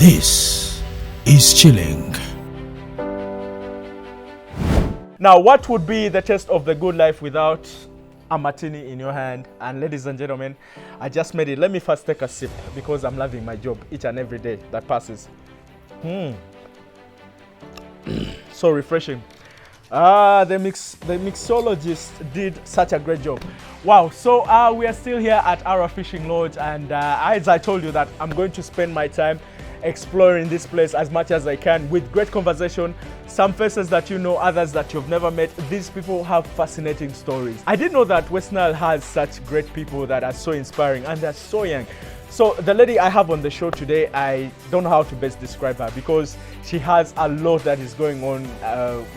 This is Chilling. Now, what would be the taste of the good life without a martini in your hand? And ladies and gentlemen, I just made it. Let me first take a sip because I'm loving my job each and every day that passes. So refreshing. The mixologist did such a great job. Wow, so we are still here at our fishing lodge, and as I told you that I'm going to spend my time exploring this place as much as I can with great conversation, some faces that you know, others that you've never met. These people have fascinating stories. I didn't know that West Nile has such great people that are so inspiring and they're so young. So the lady I have on the show today, I don't know how to best describe her because she has a lot that is going on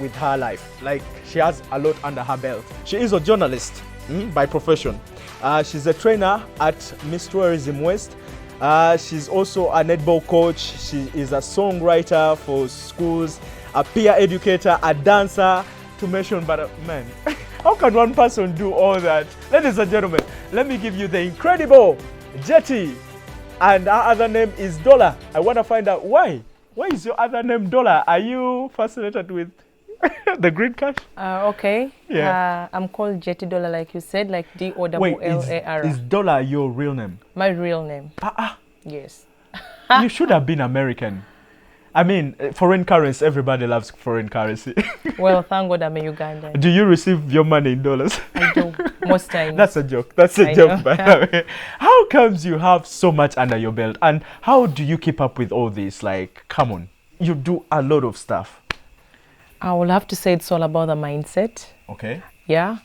with her life. Like, she has a lot under her belt. She is a journalist by profession. She's a trainer at Miss Tourism West. She's also a netball coach. She is a songwriter for schools, a peer educator, a dancer, to mention, but man, how can one person do all that? Ladies and gentlemen, let me give you the incredible Jetty, and her other name is Dollar. I want to find out why. Why is your other name Dollar? Are you fascinated with the green cash? Okay. Yeah. I'm called Jetty Dollar, like you said, like D-O-L-L-A-R. Wait, is Dollar your real name? My real name. Yes. You should have been American. I mean, foreign currency, everybody loves foreign currency. Well, thank God I'm a Ugandan. Do you receive your money in dollars? I do, most times. That's a joke. That's a joke, by the way. How comes you have so much under your belt? And how do you keep up with all this? Like, come on. You do a lot of stuff. I will have to say it's all about the mindset. Okay. Yeah.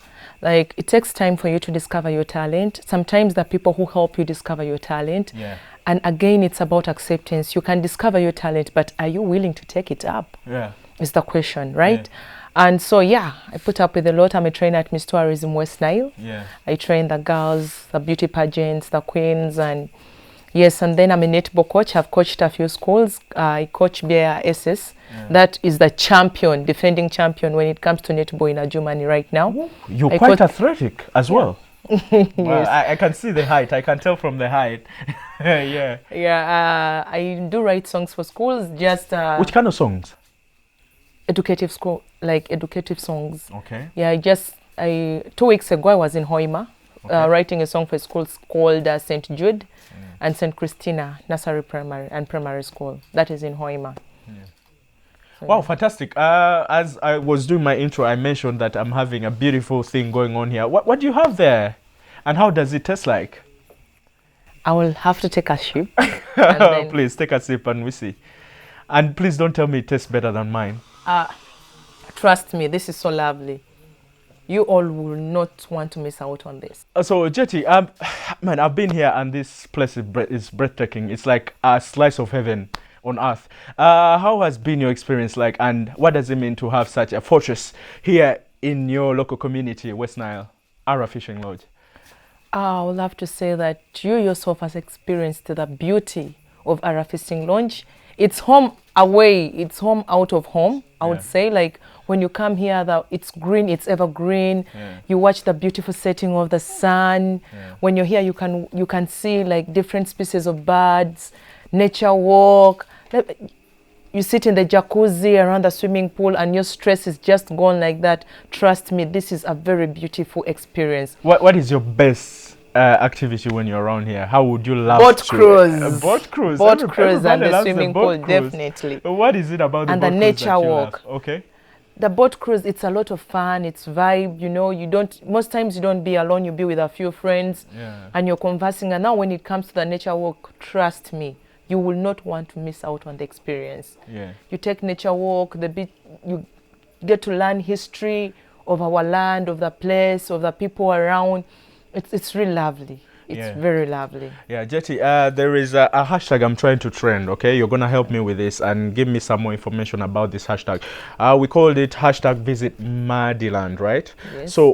Like, it takes time for you to discover your talent. Sometimes the people who help you discover your talent. Yeah. And again, it's about acceptance. You can discover your talent, but are you willing to take it up? Yeah. Is the question, right? Yeah. And so, yeah, I put up with a lot. I'm a trainer at Miss Tourism West Nile. Yeah. I train the girls, the beauty pageants, the queens, and yes, and then I'm a netball coach. I've coached a few schools. I coach BASS. Yeah. That is the champion, defending champion when it comes to netball in Germany right now. You're quite athletic as well. Yes. Well, I can see the height. I can tell from the height. Yeah. Yeah, I do write songs for schools, just... Which kind of songs? Educative songs. Okay. Yeah, 2 weeks ago I was in Hoima, writing a song for schools called St. Jude and St. Christina Nursery Primary School. That is in Hoima. Yeah. So, wow, fantastic. As I was doing my intro, I mentioned that I'm having a beautiful thing going on here. What do you have there? And how does it taste like? I will have to take a sip. Please, take a sip and we see. And please don't tell me it tastes better than mine. Trust me, this is so lovely. You all will not want to miss out on this. So, Jetty, man, I've been here and this place is breathtaking. It's like a slice of heaven on earth. How has been your experience like, and what does it mean to have such a fortress here in your local community, West Nile, Ara Fishing Lodge? I would love to say that you yourself has experienced the beauty of Ara Fishing Lodge. It's home away, it's home out of home. I would say, like, when you come here, it's green, it's evergreen. Yeah. You watch the beautiful setting of the sun. Yeah. When you're here, you can see like different species of birds, nature walk. You sit in the jacuzzi around the swimming pool and your stress is just gone like that. Trust me, this is a very beautiful experience. What is your best activity when you're around here? How would you love boat cruise? Boat cruise. Boat cruise and the swimming pool, definitely. What is it about the boat cruise? And the nature walk. Okay. The boat cruise, it's a lot of fun, it's vibe, you know, most times you don't be alone, you be with a few friends and you're conversing. And now when it comes to the nature walk, trust me, you will not want to miss out on the experience. Yeah. You take nature walk, you get to learn history of our land, of the place, of the people around. It's really lovely. It's very lovely. Yeah, Jetty, there is a hashtag I'm trying to trend, okay? You're going to help me with this and give me some more information about this hashtag. We called it hashtag visit Madiland, right? Yes. So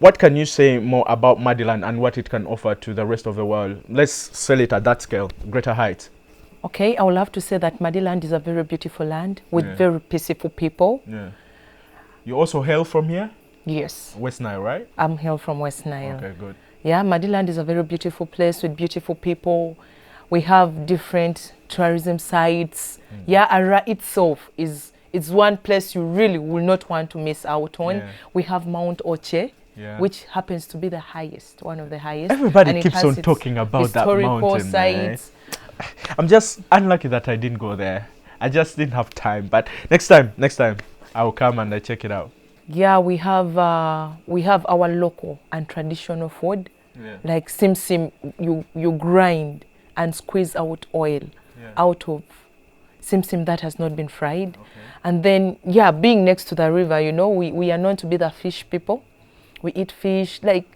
what can you say more about Madiland and what it can offer to the rest of the world? Let's sell it at that scale, greater heights. Okay, I would love to say that Madiland is a very beautiful land with very peaceful people. Yeah. You also hail from here? Yes. West Nile, right? I'm hail from West Nile. Okay, good. Yeah, Madiland is a very beautiful place with beautiful people. We have different tourism sites. Yeah, Ara itself is one place you really will not want to miss out on. Yeah. We have Mount Oche, Yeah. which happens to be the highest, one of the highest. Everybody And it keeps has on its talking about that historical mountain, man. sites. I'm just unlucky that I didn't go there. I just didn't have time. But next time, I will come and I check it out. Yeah, we have our local and traditional food, like sim. You grind and squeeze out oil out of sim that has not been fried. And then, yeah, being next to the river, you know, we are known to be the fish people. We eat fish. Like,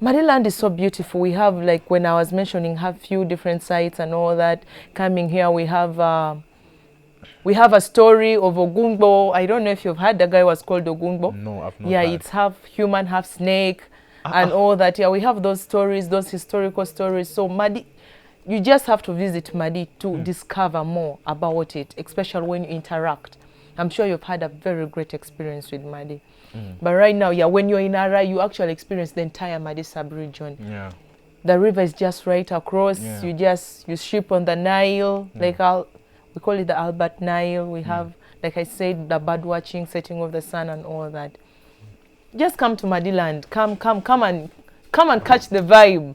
Madiland is so beautiful. We have, like, when I was mentioning, have few different sites and all that. Coming here, we have a story of Ogungbo. I don't know if you've heard the guy was called Ogungbo. No, I've not. Yeah, heard. it's half human, half snake, and all that. Yeah, we have those stories, those historical stories. So Madi, you just have to visit Madi to discover more about it, especially when you interact. I'm sure you've had a very great experience with Madi. But right now, yeah, when you're in Ara, you actually experience the entire Madi sub-region. Yeah. The river is just right across. Yeah. You ship on the Nile, like we call it the Albert Nile. We have, like I said, the bird watching, setting of the sun, and all that. Just come to Madiland. Come and catch the vibe.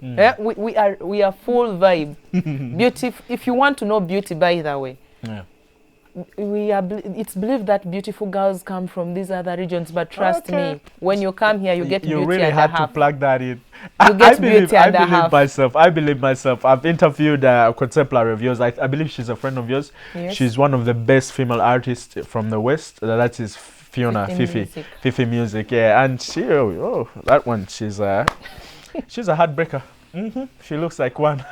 We are full vibe. Beauty. If you want to know beauty, by the way, it's believed that beautiful girls come from these other regions. But trust me, when you come here, you get beauty. You really and had a half. to plug that in. You get beauty and a half. I believe myself. I've interviewed a contemporary of yours. I believe she's a friend of yours. Yes. She's one of the best female artists from the West. That is Fiona Fifi Music. Yeah, and she that one she's a heartbreaker. She looks like one.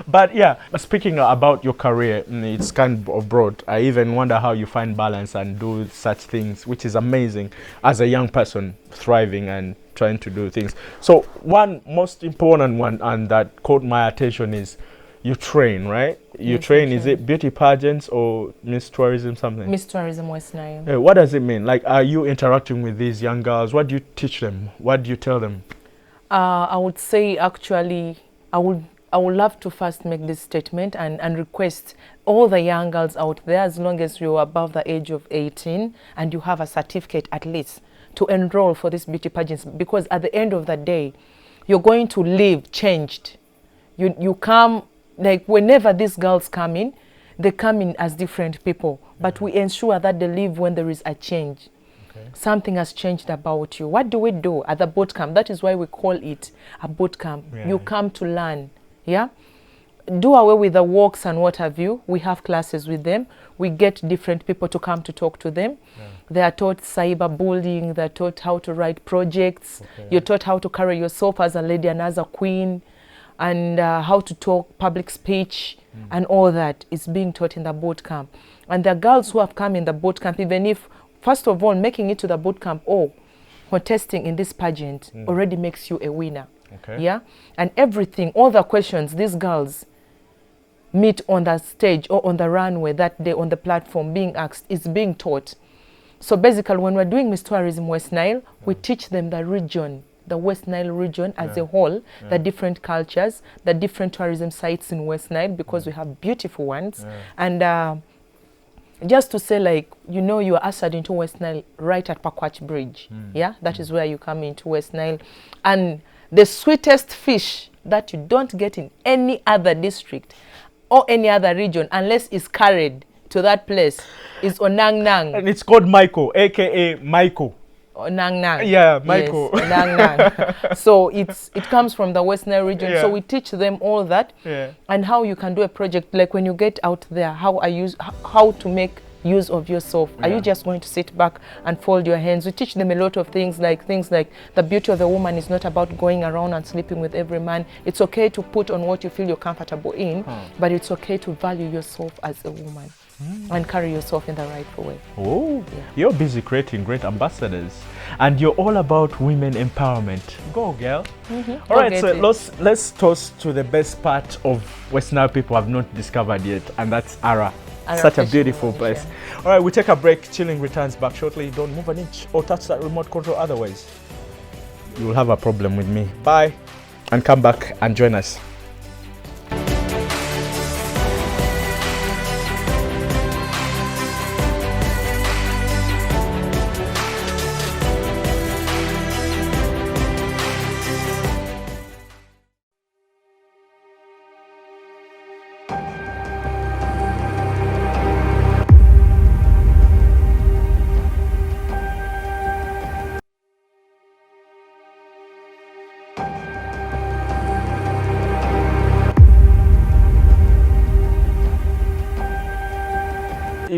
But yeah, speaking about your career, it's kind of broad. I even wonder how you find balance and do such things, which is amazing as a young person thriving and trying to do things. So one most important one, and that caught my attention, is you train, right? You train. Is it beauty pageants or Miss Tourism something? Miss Tourism West Nile. What does it mean? Like, are you interacting with these young girls? What do you teach them? What do you tell them? I would say, actually, I would love to first make this statement and request all the young girls out there, as long as you're above the age of 18 and you have a certificate at least, to enroll for these beauty pageants, because at the end of the day, you're going to live changed. You come, like, whenever these girls come in, they come in as different people, but we ensure that they live when there is a change. Something has changed about you. What do we do at the boot camp? That is why we call it a boot camp. You come to learn. Yeah. Do away with the walks and what have you. We have classes with them. We get different people to come to talk to them. They are taught cyberbullying. They're taught how to write projects. You're taught how to carry yourself as a lady and as a queen, and how to talk public speech, and all that is being taught in the boot camp. And the girls who have come in the boot camp, even if, first of all, making it to the boot camp or contesting in this pageant already makes you a winner. Yeah, and everything, all the questions these girls meet on the stage or on the runway that day on the platform being asked is being taught. So basically, when we're doing Miss Tourism West Nile, we teach them the region, the West Nile region as a whole, the different cultures, the different tourism sites in West Nile, because we have beautiful ones. And just to say, like, you know, you are ushered into West Nile right at Pakwach Bridge. Yeah, that is where you come into West Nile. And the sweetest fish that you don't get in any other district or any other region, unless it's carried to that place, is Onang Nang. And it's called Michael, aka Michael. Onang Nang. Yeah, Michael. Yes, Onang Nang. So it comes from the West Nile region. So we teach them all that, and how you can do a project. Like, when you get out there, how to make use of yourself. Are you just going to sit back and fold your hands? We teach them a lot of things like the beauty of a woman is not about going around and sleeping with every man. It's okay to put on what you feel you're comfortable in, but it's okay to value yourself as a woman and carry yourself in the right way. You're busy creating great ambassadors, and you're all about women empowerment. Go, girl. All right, so let's toast to the best part of West Nile people have not discovered yet, and that's Ara. Such a beautiful place. All right, we take a break. Chilling returns back shortly. Don't move an inch or touch that remote control, otherwise you will have a problem with me. Bye, and come back and join us.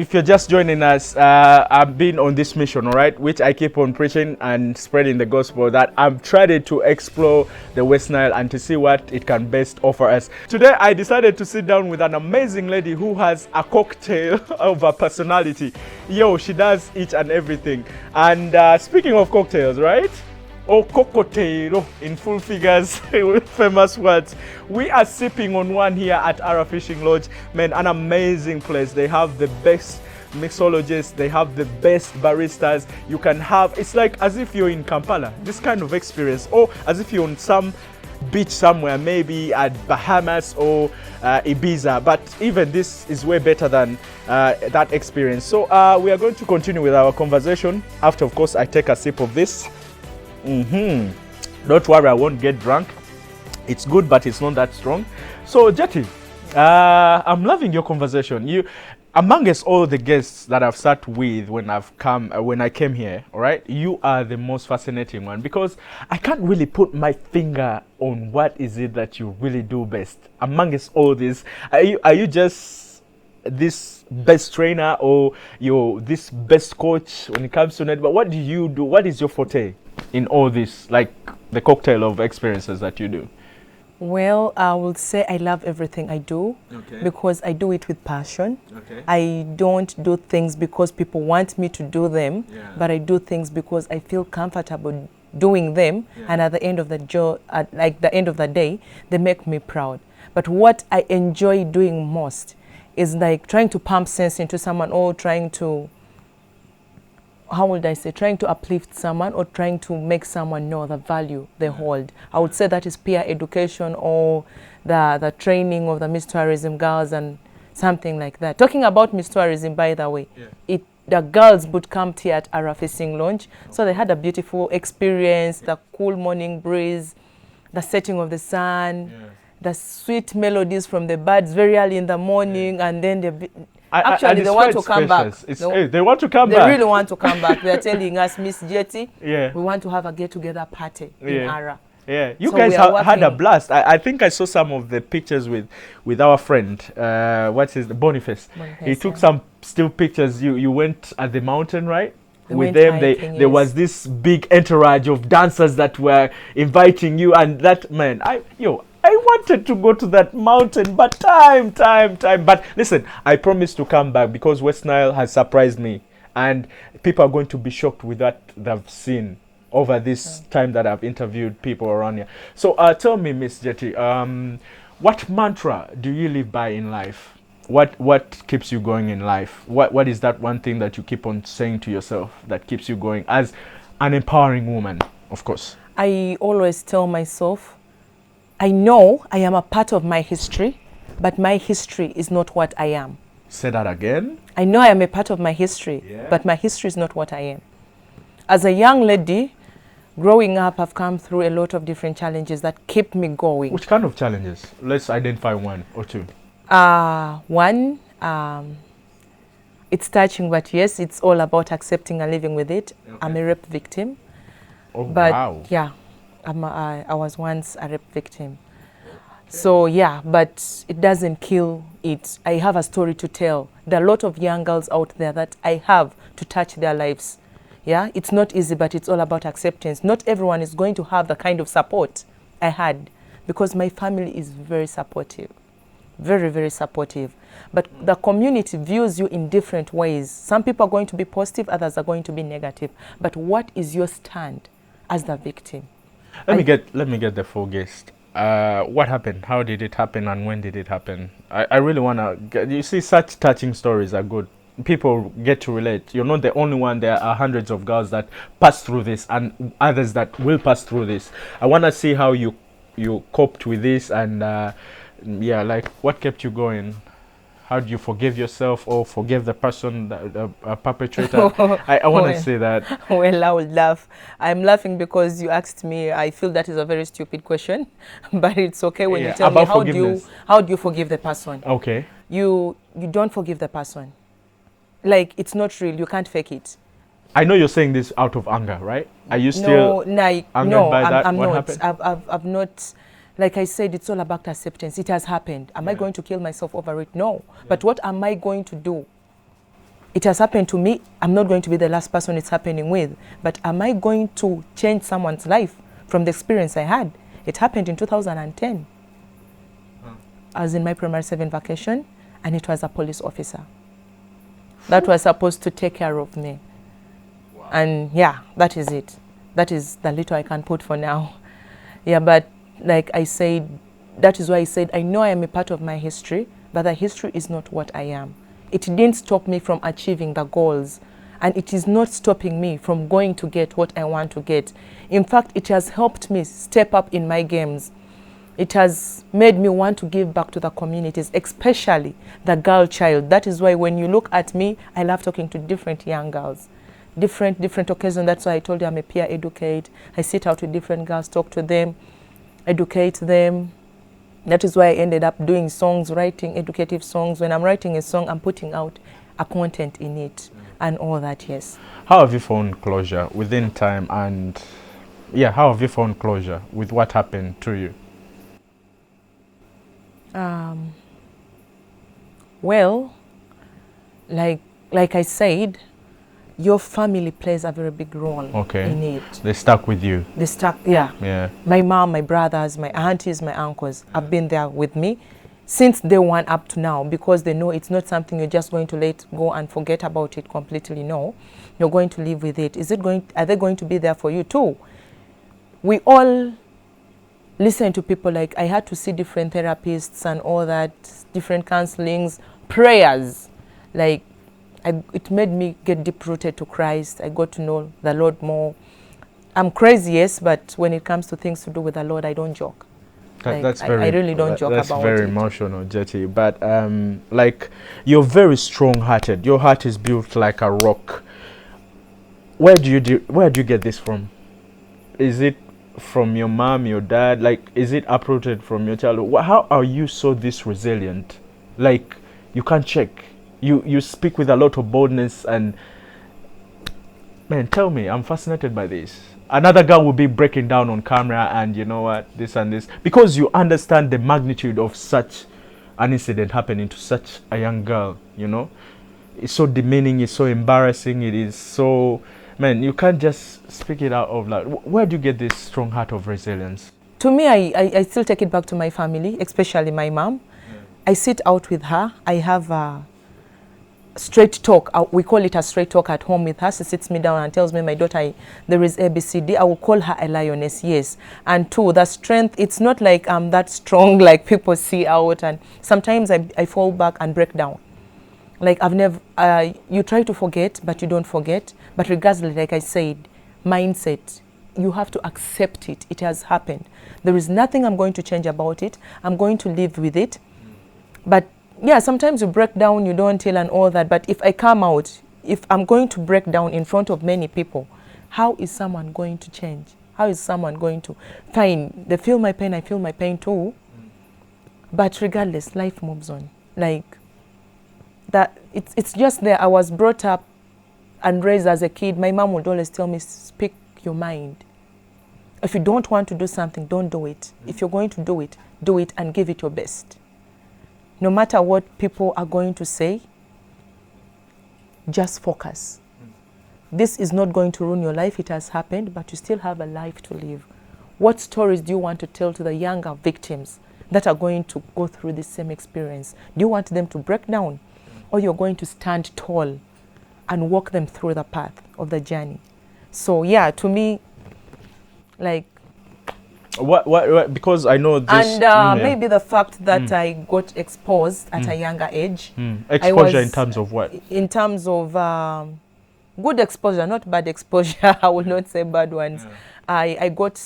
if you're just joining us, I've been on this mission, all right, which I keep on preaching and spreading the gospel, that I'm trying to explore the West Nile and to see what it can best offer us. Today, I decided to sit down with an amazing lady who has a cocktail of a personality. Yo, she does each and everything. And speaking of cocktails, right? Or cocktail in full figures with famous words. We are sipping on one here at Ara Fishing Lodge. Man, an amazing place. They have the best mixologists, they have the best baristas. You can have, it's like as if you're in Kampala, this kind of experience, or as if you're on some beach somewhere, maybe at Bahamas or Ibiza, but even this is way better than that experience. So we are going to continue with our conversation after, of course, I take a sip of this. Don't worry, I won't get drunk. It's good, but it's not that strong. So Jetty, I'm loving your conversation. You, amongst all the guests that I've sat with when I came here, all right, you are the most fascinating one, because I can't really put my finger on what is it that you really do best amongst all this. Are you just this best trainer, or you're this best coach when it comes to netball? What do you do? What is your forte in all this, like the cocktail of experiences that you do? Well, I will say I love everything I do, because I do it with passion. I don't do things because people want me to do them, but I do things because I feel comfortable doing them, and at the end of the end of the day, they make me proud. But what I enjoy doing most is like trying to pump sense into someone, or trying to, how would I say, trying to uplift someone, or trying to make someone know the value they hold. I would say that is peer education, or the training of the Miss Tourism girls and something like that. Talking about Miss Tourism, by the way, the girls boot camped here at Ara Fishing Lodge, so they had a beautiful experience, the cool morning breeze, the setting of the sun, the sweet melodies from the birds very early in the morning, and then actually, they want to come back. They want to come back. They really want to come back. They are telling us, Miss Jetty, we want to have a get-together party in Ara. Yeah, you guys had a blast. I think I saw some of the pictures with our friend, what's his, Boniface. He took some still pictures. You went at the mountain, right? With them, there was this big entourage of dancers that were inviting you, and that, man, I wanted to go to that mountain, but time. But listen, I promise to come back, because West Nile has surprised me, and people are going to be shocked with what they've seen over this time that I've interviewed people around here. So tell me, Miss Jetty, what mantra do you live by in life? What keeps you going in life? What is that one thing that you keep on saying to yourself that keeps you going as an empowering woman, of course? I always tell myself, I know I am a part of my history, but my history is not what I am. Say that again. I know I am a part of my history, but my history is not what I am. As a young lady, growing up, I've come through a lot of different challenges that keep me going. Which kind of challenges? Let's identify one or two. One, it's touching, but yes, it's all about accepting and living with it. I'm a rape victim. Oh, but wow. Yeah. I was once a rape victim. So yeah, but it doesn't kill it. I have a story to tell. There are a lot of young girls out there that I have to touch their lives. Yeah, it's not easy, but it's all about acceptance. Not everyone is going to have the kind of support I had, because my family is very supportive. Very, very supportive. But the community views you in different ways. Some people are going to be positive, others are going to be negative. But what is your stand as the victim? Let me get the full gist. What happened? How did it happen, and when did it happen? I really want to. You see, such touching stories are good. People get to relate. You're not the only one. There are hundreds of girls that pass through this, and others that will pass through this. I want to see how you coped with this, and yeah, like what kept you going. How do you forgive yourself or forgive the person, the perpetrator? I want to say that. Well, I would laugh. I'm laughing because you asked me. I feel that is a very stupid question, but it's okay when you tell me how do you forgive the person. Okay. You don't forgive the person. Like, it's not real. You can't fake it. I know you're saying this out of anger, right? Are you still angered by that? I'm not. I've not. Like I said, it's all about acceptance. It has happened. Am I going to kill myself over it? No. But what am I going to do It has happened to me. I'm not going to be the last person it's happening with. But am I going to change someone's life from the experience I had? It happened in 2010. I was in my primary 7 vacation, and it was a police officer that was supposed to take care of me. Wow. And yeah, that is it. That is the little I can put for now. Yeah, but like I said, that is why I said I know I am a part of my history, but the history is not what I am. It didn't stop me from achieving the goals, and it is not stopping me from going to get what I want to get. In fact, it has helped me step up in my games. It has made me want to give back to the communities, especially the girl child. That is why when you look at me, I love talking to different young girls. Different occasions. That's why I told you I'm a peer educate. I sit out with different girls, talk to them, educate them. That is why I ended up doing songs, writing educative songs. When I'm writing a song, I'm putting out a content in it and all that, yes. How have you found closure within time, and yeah, how have you found closure with what happened to you? Well, like I said, your family plays a very big role in it. They stuck with you. They stuck, yeah. Yeah. My mom, my brothers, my aunties, my uncles have been there with me since day one up to now, because they know it's not something you're just going to let go and forget about it completely. No, you're going to live with it. Are they going to be there for you too? We all listen to people. Like, I had to see different therapists and all that, different counselings, prayers. Like, it made me get deep-rooted to Christ. I got to know the Lord more. I'm crazy, yes, but when it comes to things to do with the Lord, I don't joke. I really don't joke about it. That's very emotional, Jetty. But like, you're very strong-hearted. Your heart is built like a rock. Where do you get this from? Is it from your mom, your dad? Like, is it uprooted from your childhood? How are you so this resilient? Like, you can't check. You speak with a lot of boldness, and man, tell me, I'm fascinated by this. Another girl will be breaking down on camera, and you know what, this and this, because you understand the magnitude of such an incident happening to such a young girl. You know, it's so demeaning, it's so embarrassing, it is so, man, you can't just speak it out of loud. Where do you get this strong heart of resilience? To me, I still take it back to my family, especially my mom. Yeah. I sit out with her. I have a straight talk. We call it a straight talk at home with her. She sits me down and tells me, my daughter, there is ABCD. I will call her a lioness, yes. And two, the strength, it's not like I'm that strong like people see out. And sometimes I fall back and break down. Like, I've never, you try to forget, but you don't forget. But regardless, like I said, mindset, you have to accept it. It has happened. There is nothing I'm going to change about it. I'm going to live with it. But yeah, sometimes you break down, you don't tell and all that. But if I come out, if I'm going to break down in front of many people, how is someone going to change? How is someone going to, fine, they feel my pain, I feel my pain too. But regardless, life moves on. Like, that, it's just there. I was brought up and raised as a kid. My mom would always tell me, speak your mind. If you don't want to do something, don't do it. If you're going to do it and give it your best. No matter what people are going to say, just focus. This is not going to ruin your life. It has happened, but you still have a life to live. What stories do you want to tell to the younger victims that are going to go through the same experience? Do you want them to break down, or you're going to stand tall and walk them through the path of the journey? So yeah, to me, like, what because I know this, and maybe the fact that I got exposed at a younger age. Exposure in terms of what? In terms of good exposure, not bad exposure. I will not say bad ones. I got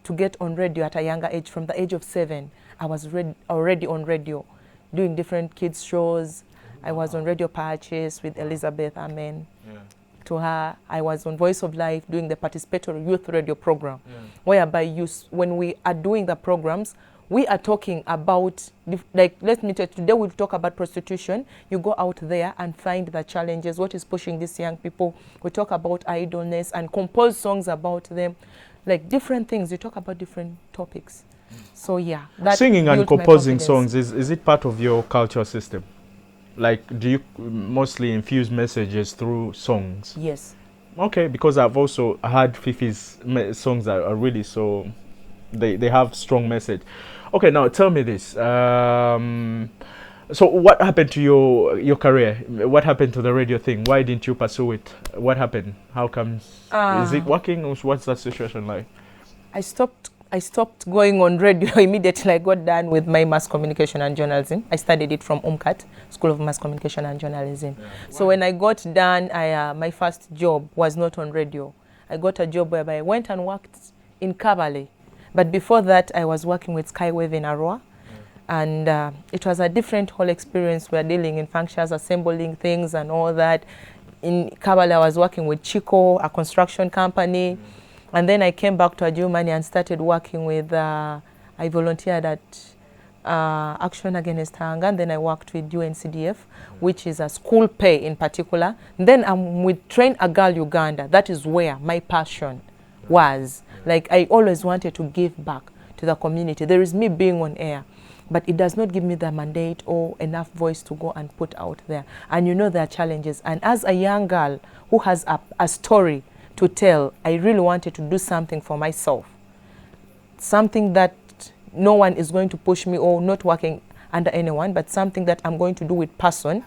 to get on radio at a younger age. From the age of 7, I was already on radio, doing different kids shows. I was on Radio Purchase with Elizabeth, amen. To her, I was on Voice of Life doing the participatory youth radio program, whereby when we are doing the programs, we are talking about, like, let me tell you, today we'll talk about prostitution. You go out there and find the challenges, what is pushing these young people. We talk about idleness and compose songs about them, like different things. You talk about different topics. So yeah. That singing and composing songs, is it part of your cultural system? Like, do you mostly infuse messages through songs? Yes. Okay, because I've also heard Fifi's songs are really so, they have strong message. Okay, now tell me this. So what happened to your career? What happened to the radio thing? Why didn't you pursue it? What happened? How comes? Is it working? Or what's that situation like? I stopped going on radio immediately I got done with my mass communication and journalism. I studied it from UMCAT, School of Mass Communication and Journalism. Yeah. So when I got done, my first job was not on radio. I got a job whereby I went and worked in Kabale. But before that, I was working with Skywave in Arua. And it was a different whole experience. We were dealing in functions, assembling things and all that. In Kabale, I was working with Chico, a construction company. And then I came back to Adjumani and started working with, I volunteered at Action Against Hunger, and then I worked with UNCDF, which is a school pay in particular. And then I'm with Train a Girl Uganda. That is where my passion was. Like, I always wanted to give back to the community. There is me being on air, but it does not give me the mandate or enough voice to go and put out there. And you know there are challenges. And as a young girl who has a story to tell, I really wanted to do something for myself. Something that no one is going to push me or not working under anyone, but something that I'm going to do with passion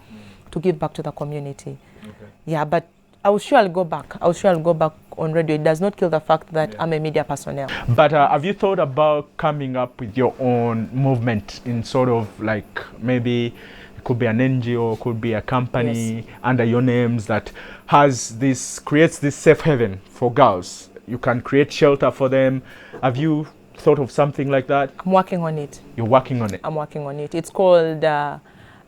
to give back to the community. Okay. Yeah, but I will surely go back. I will surely go back on radio. It does not kill the fact that I'm a media personnel. But have you thought about coming up with your own movement in sort of like maybe it could be an NGO, could be a company under your names that has this, creates this safe haven for girls? You can create shelter for them. Have you thought of something like that? I'm working on it. You're working on it? I'm working on it. It's called, I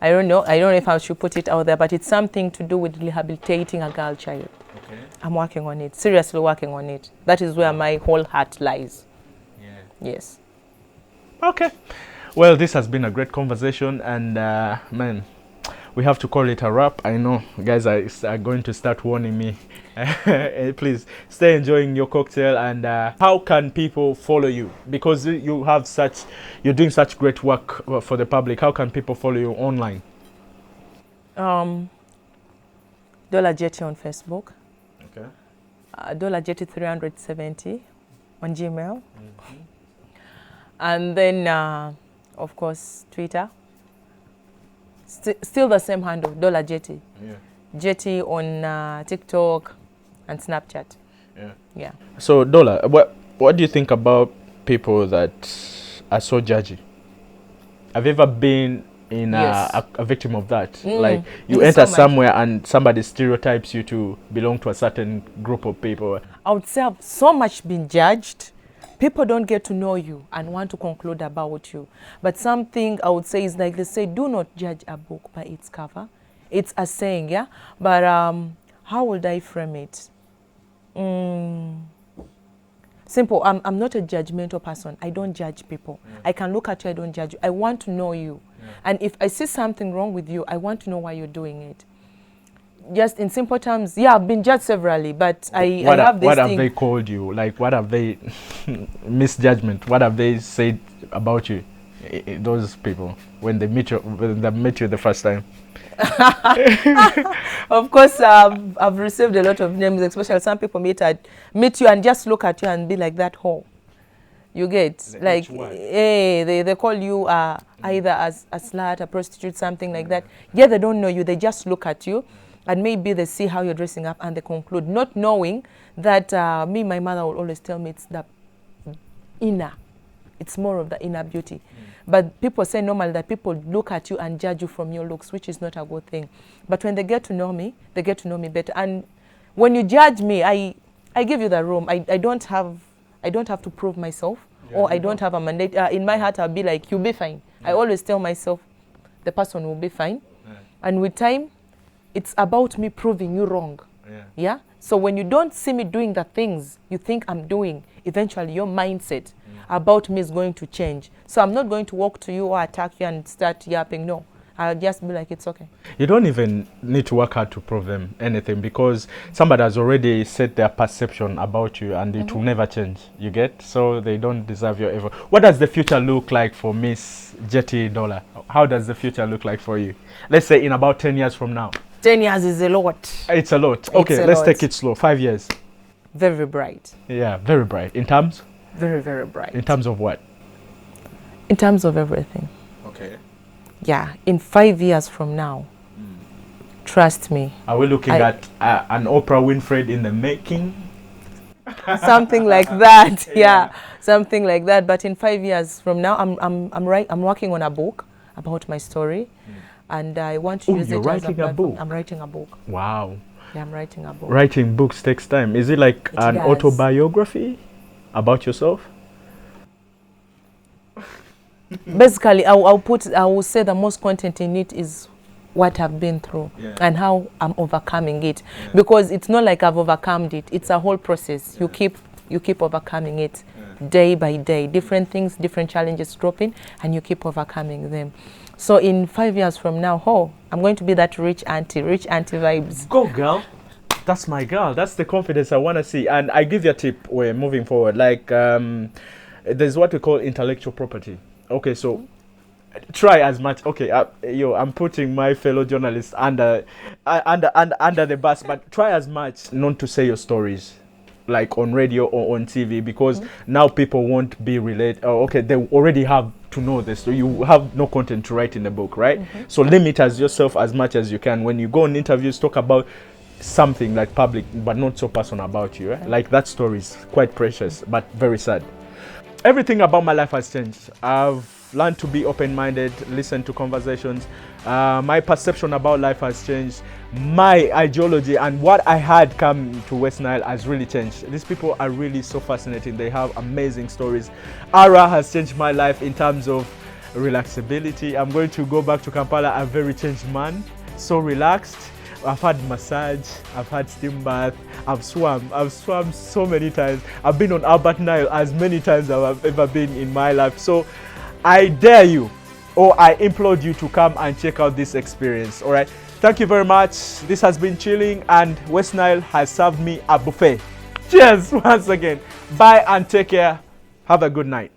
don't know if I should put it out there, but it's something to do with rehabilitating a girl child. Okay. I'm working on it, seriously working on it. That is where my whole heart lies. Yeah. Yes. Okay. Well, this has been a great conversation, and man, we have to call it a wrap. I know guys are going to start warning me. Please stay enjoying your cocktail. And how can people follow you? Because you're doing such great work for the public. How can people follow you online? Dollar Jetty on Facebook. Okay. Dollar Jetty 370 on Gmail. Mm-hmm. And then, of course, Twitter. Still the same handle, Dollar Jetty. Yeah. Jetty on TikTok and Snapchat. Yeah. Yeah. So, Dollar, what do you think about people that are so judgy? Have you ever been in a victim of that? Like, you enter somewhere and somebody stereotypes you to belong to a certain group of people. I would say I've so much been judged. People don't get to know you and want to conclude about you. But something I would say is like they say, do not judge a book by its cover. It's a saying, yeah? But how would I frame it? Simple. I'm not a judgmental person. I don't judge people. Yeah. I can look at you, I don't judge you. I want to know you. Yeah. And if I see something wrong with you, I want to know why you're doing it. Just in simple terms, yeah, I've been judged severally, but I have this What thing. have they called you? Like, what have they, misjudgment, what have they said about you, those people, when they met you the first time? Of course, I've received a lot of names, especially some people meet you and just look at you and be like that, oh. You get, like, they call you either as a slut, a prostitute, something like that. Yeah, they don't know you, they just look at you. And maybe they see how you're dressing up and they conclude, not knowing that my mother will always tell me it's the inner. It's more of the inner beauty. But people say normally that people look at you and judge you from your looks, which is not a good thing. But when they get to know me, they get to know me better. And when you judge me, I give you the room. I don't have to prove myself, or I don't have a mandate. In my heart, I'll be like, you'll be fine. I always tell myself, the person will be fine. And with time, it's about me proving you wrong. Yeah? So when you don't see me doing the things you think I'm doing, eventually your mindset about me is going to change. So I'm not going to walk to you or attack you and start yapping. No. I'll just be like, it's okay. You don't even need to work hard to prove them anything, because somebody has already set their perception about you, and it will never change. You get? So they don't deserve your effort. What does the future look like for Miss Jetty Dollar? How does the future look like for you? Let's say in about 10 years from now. 10 years is a lot. It's a lot. Okay, let's take it slow. 5 years. Very bright. Yeah, very bright. In terms? Very, very bright. In terms of what? In terms of everything. Okay. Yeah, in 5 years from now, trust me. Are we looking at an Oprah Winfrey in the making? Something like that. Yeah, something like that. But in 5 years from now, I'm working on a book about my story, and I want to use it as a writing a book. I'm writing a book. Wow. Yeah, I'm writing a book. Writing books takes time. Is it like an autobiography about yourself? Basically, I will say the most content in it is what I've been through and how I'm overcoming it, because it's not like I've overcome it. It's a whole process. You keep overcoming it day by day. Different things, different challenges dropping, and you keep overcoming them. So in 5 years from now, I'm going to be that rich auntie vibes. Go, girl. That's my girl. That's the confidence I want to see. And I give you a tip when moving forward. Like, there's what we call intellectual property. Okay, so try as much. Okay, I'm putting my fellow journalists under the bus, but try as much not to say your stories like on radio or on TV, because now people won't be related. Okay, they already have to know this, so you have no content to write in the book, right? So limit yourself as much as you can. When you go on interviews, talk about something like public, but not so personal about you. Like that story is quite precious, but very sad. Everything about my life has changed. I've learned to be open-minded, listen to conversations. My perception about life has changed. My ideology and what I had come to West Nile has really changed. These people are really so fascinating. They have amazing stories. Ara has changed my life in terms of relaxability. I'm going to go back to Kampala a very changed man, so relaxed. I've had massage, I've had steam bath, I've swam so many times. I've been on Albert Nile as many times as I've ever been in my life. So I dare you, or I implore you to come and check out this experience. All right. Thank you very much. This has been Chilling, and West Nile has served me a buffet. Cheers once again. Bye and take care. Have a good night.